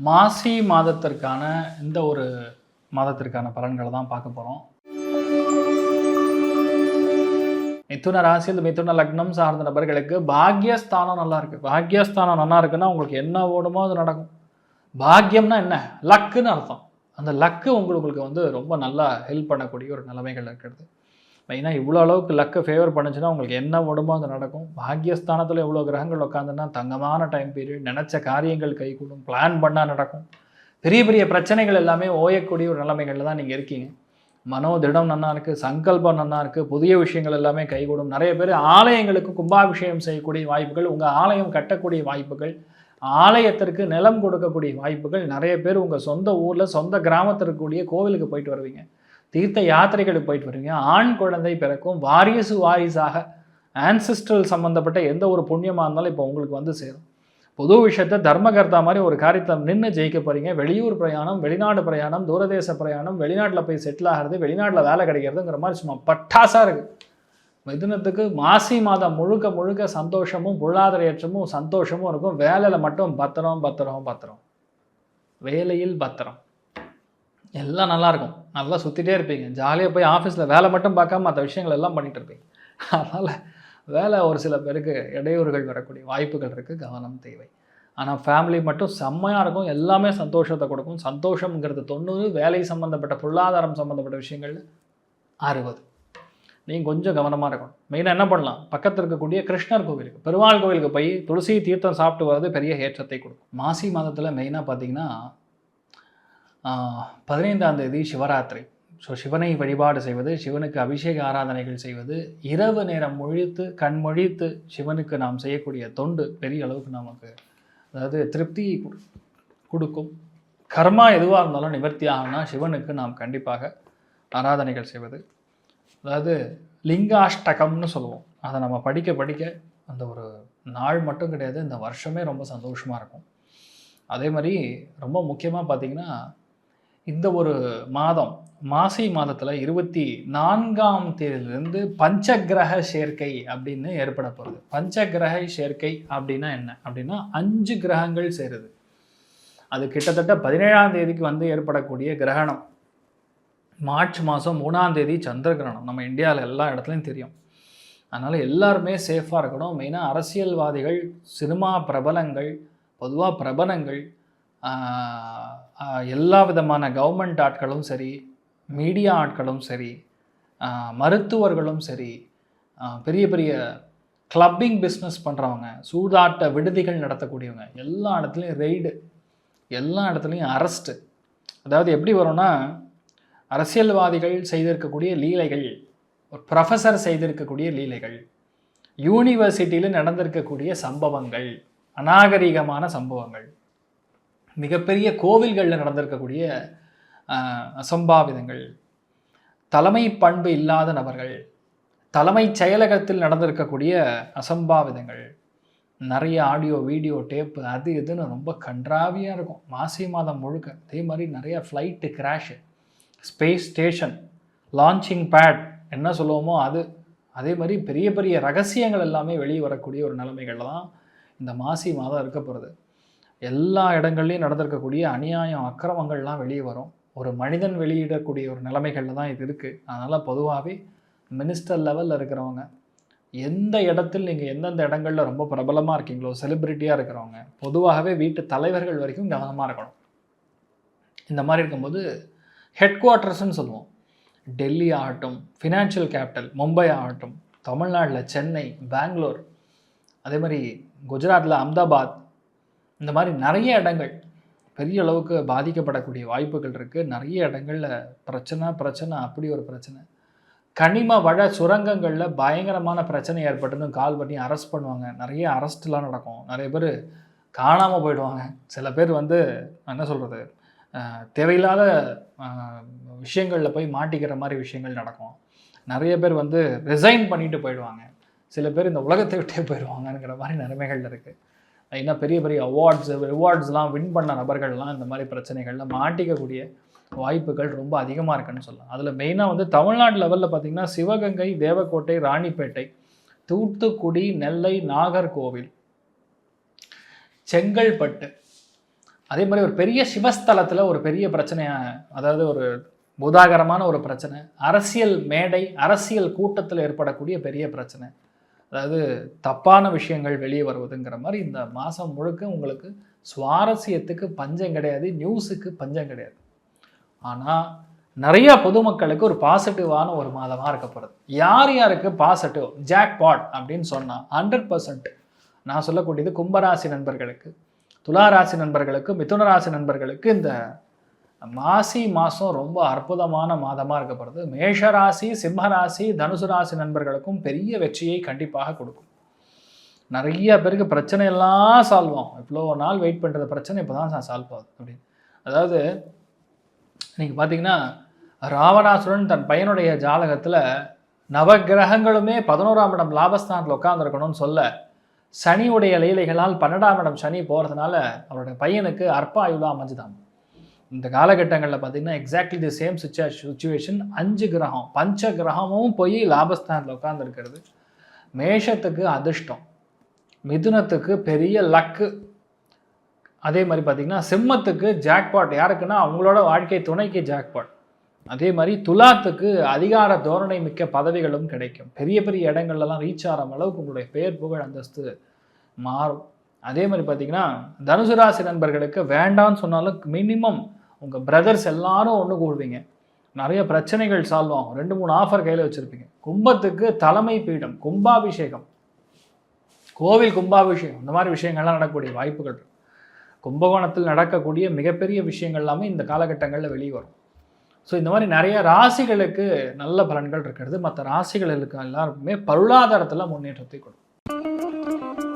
மாசி மாதத்திற்கான இந்த ஒரு மாதத்திற்கான பலன்களை தான் பார்க்க போகிறோம். மிதுன ராசியில் மிதுன லக்னம் சார்ந்த நபர்களுக்கு பாக்யஸ்தானம் நல்லா இருக்குது. பாக்யஸ்தானம் நல்லா இருக்குன்னா உங்களுக்கு என்ன ஓடுமோ அது நடக்கும். பாக்யம்னா என்ன? லக்குன்னு அர்த்தம். அந்த லக்கு உங்களுக்கு ரொம்ப நல்லா ஹெல்ப் பண்ணக்கூடிய ஒரு நிலைமைகள் இருக்கிறது. மெயினாக இவ்வளோ அளவுக்கு லக்கு ஃபேவர் பண்ணுச்சுன்னா உங்களுக்கு என்ன ஓடுமோ அது நடக்கும். பாக்யஸ்தானத்தில் எவ்வளோ கிரகங்கள் உட்காந்துன்னா தங்கமான டைம் பீரியட், நினச்ச காரியங்கள் கைகூடும், பிளான் பண்ணால் நடக்கும். பெரிய பெரிய பிரச்சனைகள் எல்லாமே ஓயக்கூடிய ஒரு நிலைமைகளில் தான் நீங்கள் இருக்கீங்க. மனோதிடம் நல்லா இருக்குது, சங்கல்பம் நல்லா இருக்குது, புதிய விஷயங்கள் எல்லாமே கைகூடும். நிறைய பேர் ஆலயங்களுக்கு கும்பாபிஷேகம் செய்யக்கூடிய வாய்ப்புகள், உங்கள் ஆலயம் கட்டக்கூடிய வாய்ப்புகள், ஆலயத்திற்கு நிலம் கொடுக்கக்கூடிய வாய்ப்புகள், நிறைய பேர் உங்கள் சொந்த ஊரில் சொந்த கிராமத்தில் இருக்கக்கூடிய கோவிலுக்கு போயிட்டு வருவீங்க, தீர்த்த யாத்திரைகளுக்கு போயிட்டு வருவீங்க, ஆண் குழந்தை பிறக்கும், வாரிசாக ஆன்சிஸ்ட்ரல் சம்மந்தப்பட்ட எந்த ஒரு புண்ணியமாக இருந்தாலும் இப்போ உங்களுக்கு சேரும். பொது விஷயத்தை தர்மகர்த்தா மாதிரி ஒரு காரியத்தை நின்று ஜெயிக்க போகிறீங்க. வெளியூர் பிரயாணம், வெளிநாடு பிரயாணம், தூரதேச பிரயாணம், வெளிநாட்டில் போய் செட்டில் ஆகிறது, வெளிநாட்டில் வேலை கிடைக்கிறதுங்கிற மாதிரி சும்மா பட்டாசாக இருக்குது. மிதுனத்துக்கு மாசி மாதம் முழுக்க சந்தோஷமும் பொருளாதார ஏற்றமும் சந்தோஷமும் இருக்கும். வேலையில் மட்டும் பத்திரம். வேலையில் பத்திரம். எல்லாம் நல்லாயிருக்கும். நல்லா சுற்றிட்டே இருப்பீங்க. ஜாலியாக போய் ஆஃபீஸில் வேலை மட்டும் பார்க்காம மற்ற விஷயங்கள் எல்லாம் பண்ணிகிட்டு இருப்பீங்க. அதனால் வேலை ஒரு சில பேருக்கு இடையூறுகள் வரக்கூடிய வாய்ப்புகள் இருக்குது, கவனம் தேவை. ஆனால் ஃபேமிலி மட்டும் செம்மையாக இருக்கும். எல்லாமே சந்தோஷத்தை கொடுக்கும். சந்தோஷங்கிறது 90, வேலை சம்மந்தப்பட்ட பொருளாதாரம் சம்மந்தப்பட்ட விஷயங்கள் 60. நீங்கள் கொஞ்சம் கவனமாக இருக்கணும். மெயினாக என்ன பண்ணலாம்? பக்கத்தில் இருக்கக்கூடிய கிருஷ்ணர் கோவிலுக்கு, பெருமாள் கோவிலுக்கு போய் துளசி தீர்த்தம் சாப்பிட்டு வர்றது பெரிய ஏற்றத்தை கொடுக்கும். மாசி மாதத்தில் மெயினாக பார்த்தீங்கன்னா 15ஆம் தேதி சிவராத்திரி. ஸோ சிவனை வழிபாடு செய்வது, சிவனுக்கு அபிஷேக ஆராதனைகள் செய்வது, இரவு நேரம் கண்மொழித்து சிவனுக்கு நாம் செய்யக்கூடிய தொண்டு பெரிய அளவுக்கு நமக்கு திருப்தி கொடுக்கும். கர்மா எதுவாக இருந்தாலும் நிவர்த்தி ஆகும்னா சிவனுக்கு நாம் கண்டிப்பாக ஆராதனைகள் செய்வது, லிங்காஷ்டகம்னு சொல்லுவோம். அதை நம்ம படிக்க அந்த ஒரு நாள் மட்டும் கிடையாது, இந்த வருஷமே ரொம்ப சந்தோஷமாக இருக்கும். அதே மாதிரி ரொம்ப முக்கியமாக பார்த்திங்கன்னா இந்த ஒரு மாதம் மாசி மாதத்தில் 24ஆம் தேதியிலிருந்து பஞ்சகிரக சேர்க்கை அப்படின்னு ஏற்பட போகிறது. பஞ்சகிரக சேர்க்கை அப்படின்னா என்ன அப்படின்னா 5 கிரகங்கள் சேருது. அது கிட்டத்தட்ட 17ஆம் தேதிக்கு ஏற்படக்கூடிய கிரகணம். மார்ச் மாதம் 3ஆம் தேதி சந்திர கிரகணம். நம்ம இந்தியாவில் எல்லா இடத்துலையும் தெரியும். அதனால் எல்லாருமே சேஃபாக இருக்கணும். மெயினாக அரசியல்வாதிகள், சினிமா பிரபலங்கள், பொதுவாக பிரபலங்கள், எல்லா விதமான கவர்மெண்ட் ஆட்களும் சரி, மீடியா ஆட்களும் சரி, மருத்துவர்களும் சரி, பெரிய பெரிய கிளப்பிங் பிஸ்னஸ் பண்ணுறவங்க, சூதாட்ட விடுதிகள் நடத்தக்கூடியவங்க, எல்லா இடத்துலையும் ரெய்டு, எல்லா இடத்துலையும் அரெஸ்ட்டு. அதாவது எப்படி வரும்னா, அரசியல்வாதிகள் செய்திருக்கக்கூடிய லீலைகள், ஒரு ப்ரொஃபஸர் செய்திருக்கக்கூடிய லீலைகள், யூனிவர்சிட்டியில் நடந்திருக்கக்கூடிய சம்பவங்கள், அநாகரிகமான சம்பவங்கள், மிகப்பெரிய கோவில்களில் நடந்திருக்கக்கூடிய அசம்பாவிதங்கள், தலைமை பண்பு இல்லாத நபர்கள், தலைமைச் செயலகத்தில் நடந்திருக்கக்கூடிய அசம்பாவிதங்கள், நிறைய ஆடியோ வீடியோ டேப்பு அது இதுன்னு ரொம்ப கன்றாவியாக இருக்கும் மாசி மாதம் முழுக்க. அதே மாதிரி நிறைய flight crash, space station, launching pad என்ன சொல்லுவோமோ அது, அதே மாதிரி பெரிய பெரிய ரகசியங்கள் எல்லாமே வெளியே வரக்கூடிய ஒரு நிலைமைகள் தான் இந்த மாசி மாதம் இருக்க போகிறது. எல்லா இடங்கள்லையும் நடந்திருக்கக்கூடிய அநியாயம் அக்கிரமங்கள்லாம் வெளியே வரும். ஒரு மனிதன் வெளியிடக்கூடிய ஒரு நிலைமைகளில் தான் இது இருக்குது. அதனால் பொதுவாகவே மினிஸ்டர் லெவலில் இருக்கிறவங்க, எந்த இடத்தில் நீங்கள் எந்தெந்த இடங்களில் ரொம்ப பிரபலமாக இருக்கீங்களோ, செலிப்ரிட்டியாக இருக்கிறவங்க, பொதுவாகவே வீட்டு தலைவர்கள் வரைக்கும் கவனமாக இருக்கணும். இந்த மாதிரி இருக்கும்போது ஹெட் குவார்ட்டர்ஸ்ன்னு சொல்லுவோம். டெல்லி ஆகட்டும், ஃபினான்ஷியல் கேபிட்டல் மும்பை ஆகட்டும், தமிழ்நாட்டில் சென்னை, பெங்களூர், அதே மாதிரி குஜராத்தில் அஹமதாபாத், இந்த மாதிரி நிறைய இடங்கள் பெரிய அளவுக்கு பாதிக்கப்படக்கூடிய வாய்ப்புகள் இருக்குது. நிறைய இடங்களில் பிரச்சனை அப்படி ஒரு பிரச்சனை. கனிம வள சுரங்கங்களில் பயங்கரமான பிரச்சனை ஏற்பட்டுன்னு கால் பண்ணி அரெஸ்ட் பண்ணுவாங்க. நிறைய அரெஸ்ட்லாம் நடக்கும். நிறைய பேர் காணாமல் போயிடுவாங்க. சில பேர் என்ன சொல்கிறது, தேவையில்லாத விஷயங்களில் போய் மாட்டிக்கிற மாதிரி விஷயங்கள் நடக்கும். நிறைய பேர் ரிசைன் பண்ணிட்டு போயிடுவாங்க. சில பேர் இந்த உலகத்தை விட்டே போயிடுவாங்கங்கிற மாதிரி நிலைமைகள் இருக்குது. இன்னும் பெரிய பெரிய ரிவார்ட்ஸ்லாம் வின் பண்ண நபர்கள்லாம் இந்த மாதிரி பிரச்சனைகளில் மாட்டிக்கக்கூடிய வாய்ப்புகள் ரொம்ப அதிகமாக இருக்குன்னு சொல்லலாம். அதில் மெயினாக தமிழ்நாடு லெவலில் பார்த்திங்கன்னா சிவகங்கை, தேவக்கோட்டை, ராணிப்பேட்டை, தூத்துக்குடி, நெல்லை, நாகர்கோவில், செங்கல்பட்டு, அதே மாதிரி ஒரு பெரிய சிவஸ்தலத்தில் ஒரு பெரிய பிரச்சனையாக, அதாவது ஒரு பூதாகரமான ஒரு பிரச்சனை, அரசியல் மேடை அரசியல் கூட்டத்தில் ஏற்படக்கூடிய பெரிய பிரச்சனை, அதாவது தப்பான விஷயங்கள் வெளியே வருவதுங்கிற மாதிரி இந்த மாதம் முழுக்க உங்களுக்கு சுவாரஸ்யத்துக்கு பஞ்சம் கிடையாது, நியூஸுக்கு பஞ்சம் கிடையாது. ஆனால் நிறைய பொதுமக்களுக்கு ஒரு பாசிட்டிவான ஒரு மாதமாக இருக்கப்படுது. யார் யாருக்கு பாசிட்டிவ் ஜாக்பாட் அப்படின்னு சொன்னால் 100% நான் சொல்லக்கூடியது கும்பராசி நண்பர்களுக்கு, துளாராசி நண்பர்களுக்கு, மிதுன ராசி நண்பர்களுக்கு இந்த மாசி மாதம் ரொம்ப அற்புதமான மாதமாக இருக்கப்படுது. மேஷராசி, சிம்மராசி, தனுசு ராசி நண்பர்களுக்கும் பெரிய வெற்றியை கண்டிப்பாக கொடுக்கும். நிறைய பேருக்கு பிரச்சனையெல்லாம் சால்வ் ஆகும். இவ்வளோ நாள் வெயிட் பண்ணுறது பிரச்சனை இப்போ தான் சால்வ் ஆகுது அப்படின்னு. அதாவது இன்னைக்கு பார்த்தீங்கன்னா ராவணாசுரன் தன் பையனுடைய ஜாதகத்தில் நவகிரகங்களுமே 11ஆம் இடம் லாபஸ்தானத்தில் உட்காந்துருக்கணும்னு சொல்ல, சனியுடைய லீலைகளால் 12ஆம் இடம் சனி போகிறதுனால அவருடைய பையனுக்கு அற்ப ஆயுளாக அமைஞ்சுதான். இந்த காலகட்டங்களில் பார்த்தீங்கன்னா எக்ஸாக்ட்லி தி சேம் சுச்சுவேஷன். 5 கிரகம் பஞ்ச கிரகமும் போய் லாபஸ்தானத்தில் உட்காந்துருக்கிறது. மேஷத்துக்கு அதிர்ஷ்டம், மிதுனத்துக்கு பெரிய லக்கு, அதே மாதிரி பார்த்தீங்கன்னா சிம்மத்துக்கு ஜாக்பாட். யாருக்குன்னா அவங்களோட வாழ்க்கை துணைக்கு ஜாக்பாட். அதே மாதிரி துலாத்துக்கு அதிகார தோரணை மிக்க பதவிகளும் கிடைக்கும். பெரிய பெரிய இடங்கள்லாம் ரீச் ஆகிற அளவுக்கு உங்களுடைய பெயர் புகழ் அந்தஸ்து மாறும். அதே மாதிரி பார்த்தீங்கன்னா தனுசு ராசி நண்பர்களுக்கு வேண்டான்னு சொன்னாலும் மினிமம் உங்கள் பிரதர்ஸ் எல்லாரும் ஒன்று கூடுவீங்க, நிறைய பிரச்சனைகள் சால்வ் ஆகும், 2-3 ஆஃபர் கையில் வச்சுருப்பீங்க. கும்பத்துக்கு தலைமை பீடம், கும்பாபிஷேகம், கோவில் கும்பாபிஷேகம், இந்த மாதிரி விஷயங்கள்லாம் நடக்கக்கூடிய வாய்ப்புகள். கும்பகோணத்தில் நடக்கக்கூடிய மிகப்பெரிய விஷயங்கள் எல்லாமே இந்த காலகட்டங்களில் வெளியே வரும். ஸோ இந்த மாதிரி நிறைய ராசிகளுக்கு நல்ல பலன்கள் இருக்கிறது. மற்ற ராசிகளுக்கு எல்லாருக்குமே பொருளாதாரத்தில் முன்னேற்றத்தை கொடுக்கும்.